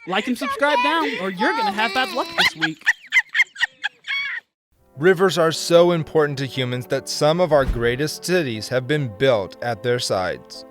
Like and subscribe now, or you're gonna have bad luck this week. Rivers are so important to humans that some of our greatest cities have been built at their sides.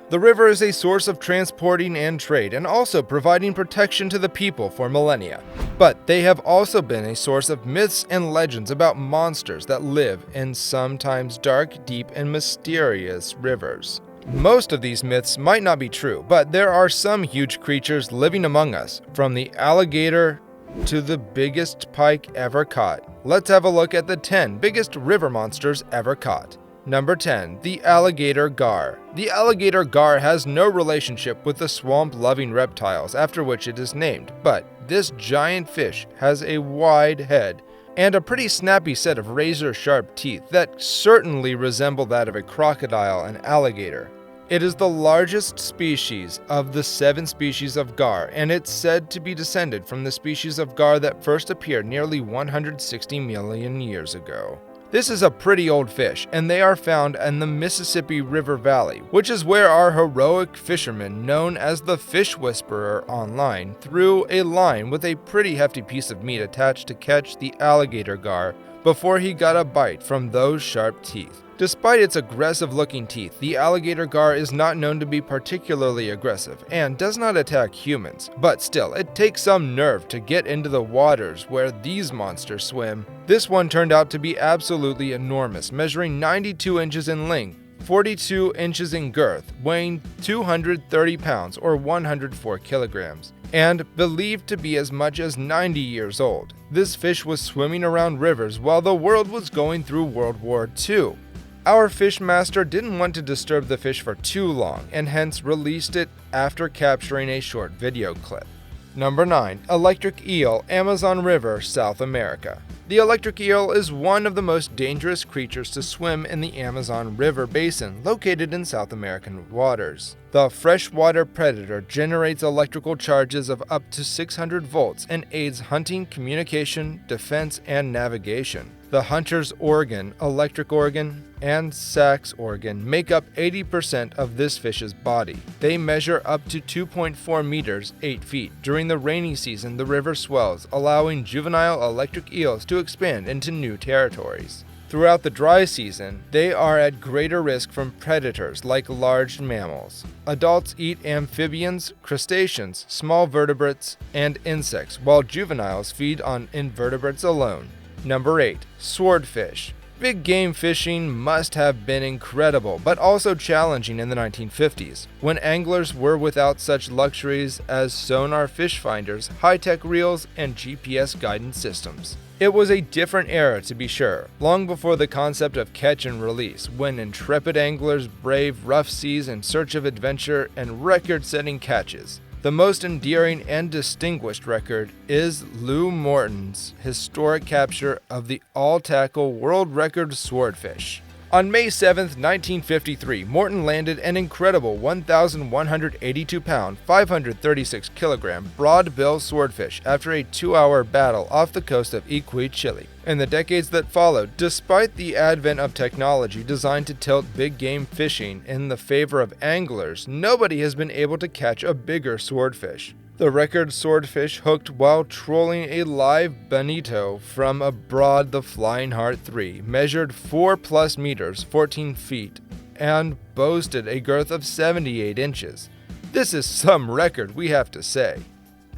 The river is a source of transporting and trade, and also providing protection to the people for millennia. But they have also been a source of myths and legends about monsters that live in sometimes dark, deep, and mysterious rivers. Most of these myths might not be true, but there are some huge creatures living among us, from the alligator to the biggest pike ever caught. Let's have a look at the 10 biggest river monsters ever caught. Number 10. The Alligator Gar. The Alligator Gar has no relationship with the swamp-loving reptiles after which it is named, but this giant fish has a wide head and a pretty snappy set of razor-sharp teeth that certainly resemble that of a crocodile and alligator. It is the largest species of the 7 species of gar, and it's said to be descended from the species of gar that first appeared nearly 160 million years ago. This is a pretty old fish, and they are found in the Mississippi River Valley, which is where our heroic fisherman, known as the Fish Whisperer online, threw a line with a pretty hefty piece of meat attached to catch the alligator gar before he got a bite from those sharp teeth. Despite its aggressive-looking teeth, the alligator gar is not known to be particularly aggressive and does not attack humans, but still, it takes some nerve to get into the waters where these monsters swim. This one turned out to be absolutely enormous, measuring 92 inches in length, 42 inches in girth, weighing 230 pounds or 104 kilograms, and believed to be as much as 90 years old. This fish was swimming around rivers while the world was going through World War II. Our fish master didn't want to disturb the fish for too long, and hence released it after capturing a short video clip. Number 9. Electric Eel, Amazon River, South America. The electric eel is one of the most dangerous creatures to swim in the Amazon River basin, located in South American waters. The freshwater predator generates electrical charges of up to 600 volts and aids hunting, communication, defense, and navigation. The hunter's organ, electric organ, and sax organ make up 80% of this fish's body. They measure up to 2.4 meters, 8 feet. During the rainy season, the river swells, allowing juvenile electric eels to expand into new territories. Throughout the dry season, they are at greater risk from predators like large mammals. Adults eat amphibians, crustaceans, small vertebrates, and insects, while juveniles feed on invertebrates alone. Number 8. Swordfish. Big game fishing must have been incredible, but also challenging in the 1950s, when anglers were without such luxuries as sonar fish finders, high-tech reels, and GPS guidance systems. It was a different era, to be sure, long before the concept of catch and release, when intrepid anglers braved rough seas in search of adventure and record-setting catches. The most endearing and distinguished record is Lou Morton's historic capture of the all-tackle world record swordfish. On May 7, 1953, Morton landed an incredible 1,182-pound, 536-kilogram broad-bill swordfish after a 2-hour battle off the coast of Iquique, Chile. In the decades that followed, despite the advent of technology designed to tilt big game fishing in the favor of anglers, nobody has been able to catch a bigger swordfish. The record swordfish hooked while trolling a live bonito from aboard the Flying Heart 3, measured 4+ meters, 14 feet, and boasted a girth of 78 inches. This is some record, we have to say.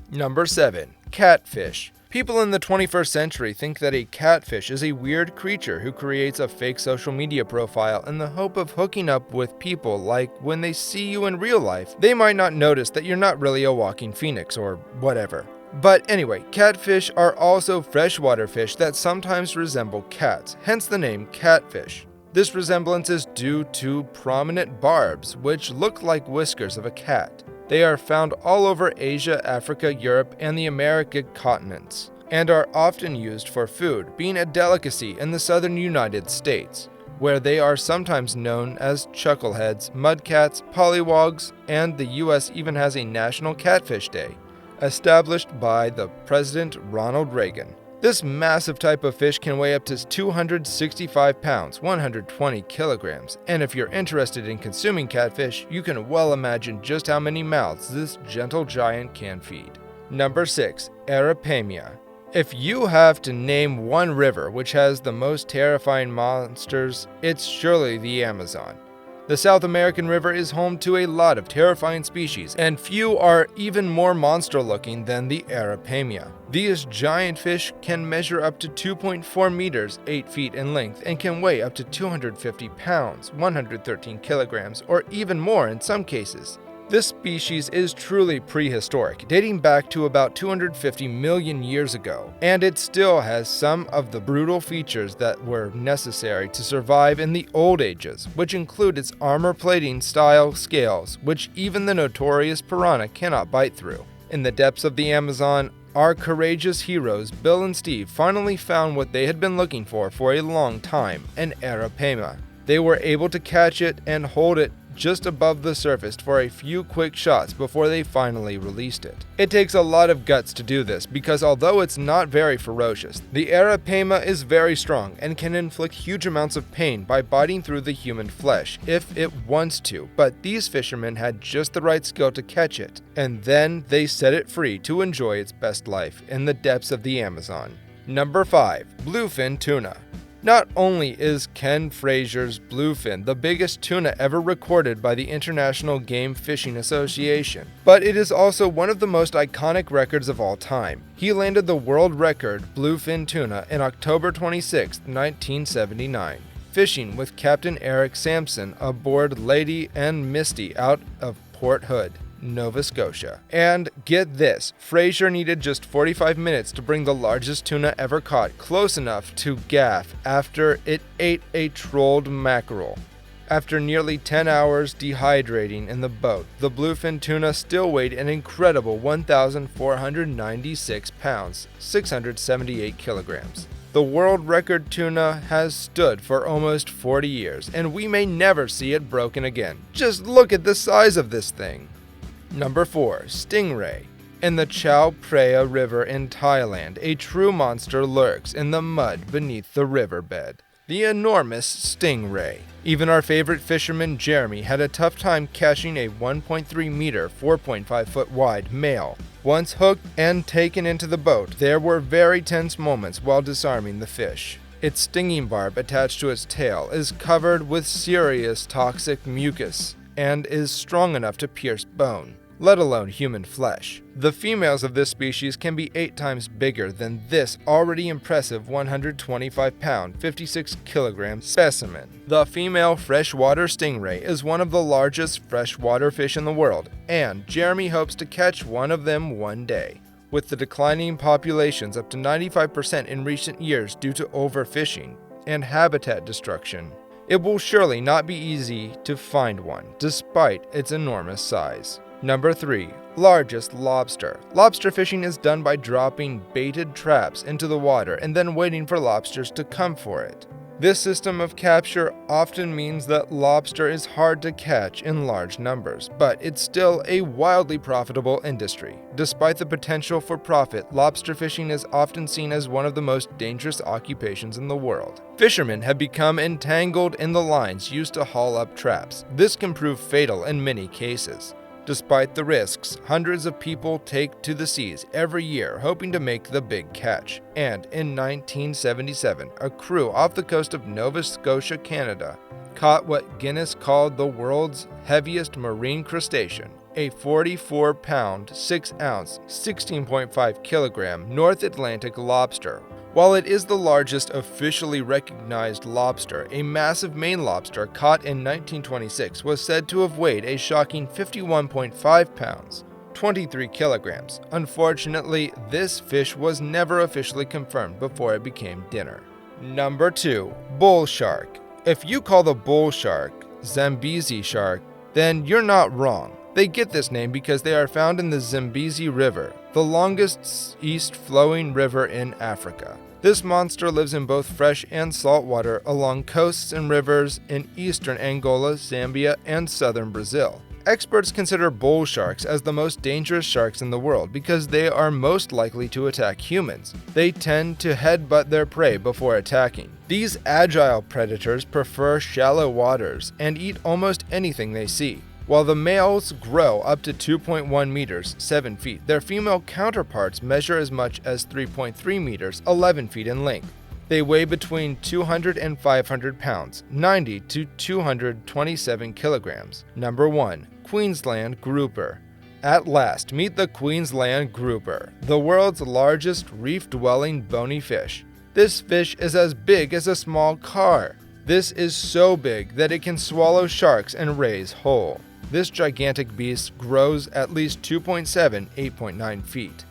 Number 7. Catfish. People in the 21st century think that a catfish is a weird creature who creates a fake social media profile in the hope of hooking up with people, like when they see you in real life, they might not notice that you're not really a walking phoenix or whatever. But anyway, catfish are also freshwater fish that sometimes resemble cats, hence the name catfish. This resemblance is due to prominent barbs, which look like whiskers of a cat. They are found all over Asia, Africa, Europe, and the American continents, and are often used for food, being a delicacy in the southern United States, where they are sometimes known as chuckleheads, mudcats, pollywogs, and the U.S. even has a National Catfish Day, established by the President Ronald Reagan. This massive type of fish can weigh up to 265 pounds, 120 kilograms, and if you're interested in consuming catfish, you can well imagine just how many mouths this gentle giant can feed. Number 6. Arapemia. If you have to name one river which has the most terrifying monsters, it's surely the Amazon. The South American river is home to a lot of terrifying species, and few are even more monster-looking than the Arapemia. These giant fish can measure up to 2.4 meters, 8 feet in length, and can weigh up to 250 pounds, 113 kilograms, or even more in some cases. This species is truly prehistoric, dating back to about 250 million years ago, and it still has some of the brutal features that were necessary to survive in the old ages, which include its armor-plating style scales, which even the notorious piranha cannot bite through. In the depths of the Amazon, our courageous heroes Bill and Steve finally found what they had been looking for a long time, an Arapemia. They were able to catch it and hold it just above the surface for a few quick shots before they finally released it. It takes a lot of guts to do this because although it's not very ferocious, the Arapemia is very strong and can inflict huge amounts of pain by biting through the human flesh if it wants to, but these fishermen had just the right skill to catch it, and then they set it free to enjoy its best life in the depths of the Amazon. Number 5. Bluefin tuna. Not only is Ken Fraser's bluefin the biggest tuna ever recorded by the International Game Fishing Association, but it is also one of the most iconic records of all time. He landed the world record bluefin tuna in October 26, 1979, fishing with Captain Eric Sampson aboard Lady and Misty out of Port Hood, Nova Scotia. And get this, Fraser needed just 45 minutes to bring the largest tuna ever caught close enough to gaff after it ate a trolled mackerel. After nearly 10 hours dehydrating in the boat, the bluefin tuna still weighed an incredible 1,496 pounds, 678 kilograms. The world record tuna has stood for almost 40 years, and we may never see it broken again. Just look at the size of this thing. Number 4. Stingray. In the Chao Phraya River in Thailand, a true monster lurks in the mud beneath the riverbed. The enormous stingray. Even our favorite fisherman Jeremy had a tough time catching a 1.3 meter, 4.5 foot wide male. Once hooked and taken into the boat, there were very tense moments while disarming the fish. Its stinging barb attached to its tail is covered with serious toxic mucus and is strong enough to pierce bone, let alone human flesh. The females of this species can be 8 times bigger than this already impressive 125-pound, 56-kilogram specimen. The female freshwater stingray is one of the largest freshwater fish in the world, and Jeremy hopes to catch one of them one day. With the declining populations up to 95% in recent years due to overfishing and habitat destruction, it will surely not be easy to find one, despite its enormous size. Number 3. Largest lobster. Lobster fishing is done by dropping baited traps into the water and then waiting for lobsters to come for it. This system of capture often means that lobster is hard to catch in large numbers, but it's still a wildly profitable industry. Despite the potential for profit, lobster fishing is often seen as one of the most dangerous occupations in the world. Fishermen have become entangled in the lines used to haul up traps. This can prove fatal in many cases. Despite the risks, hundreds of people take to the seas every year hoping to make the big catch. And in 1977, a crew off the coast of Nova Scotia, Canada, caught what Guinness called the world's heaviest marine crustacean, a 44-pound, 6-ounce, 16.5-kilogram North Atlantic lobster. While it is the largest officially recognized lobster, a massive Maine lobster caught in 1926 was said to have weighed a shocking 51.5 pounds, 23 kilograms. Unfortunately, this fish was never officially confirmed before it became dinner. Number 2. Bull shark. If you call the bull shark Zambezi shark, then you're not wrong. They get this name because they are found in the Zambezi River, the longest east-flowing river in Africa. This monster lives in both fresh and salt water along coasts and rivers in eastern Angola, Zambia, and southern Brazil. Experts consider bull sharks as the most dangerous sharks in the world because they are most likely to attack humans. They tend to headbutt their prey before attacking. These agile predators prefer shallow waters and eat almost anything they see. While the males grow up to 2.1 meters, 7 feet, their female counterparts measure as much as 3.3 meters, 11 feet in length. They weigh between 200 and 500 pounds, 90 to 227 kilograms. Number 1. Queensland Grouper. At last, meet the Queensland Grouper, the world's largest reef-dwelling bony fish. This fish is as big as a small car. This is so big that it can swallow sharks and raise whole. This gigantic beast grows at least 2.7, 8.9 feet.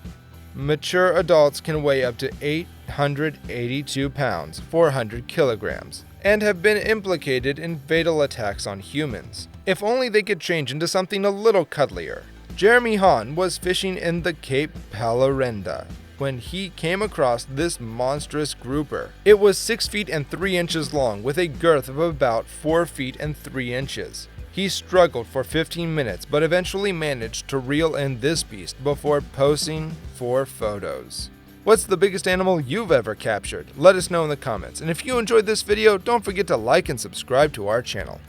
Mature adults can weigh up to 882 pounds, 400 kilograms, and have been implicated in fatal attacks on humans. If only they could change into something a little cuddlier. Jeremy Hahn was fishing in the Cape Pallarenda when he came across this monstrous grouper. It was 6 feet and 3 inches long with a girth of about 4 feet and 3 inches. He struggled for 15 minutes but eventually managed to reel in this beast before posing for photos. What's the biggest animal you've ever captured? Let us know in the comments. And if you enjoyed this video, don't forget to like and subscribe to our channel.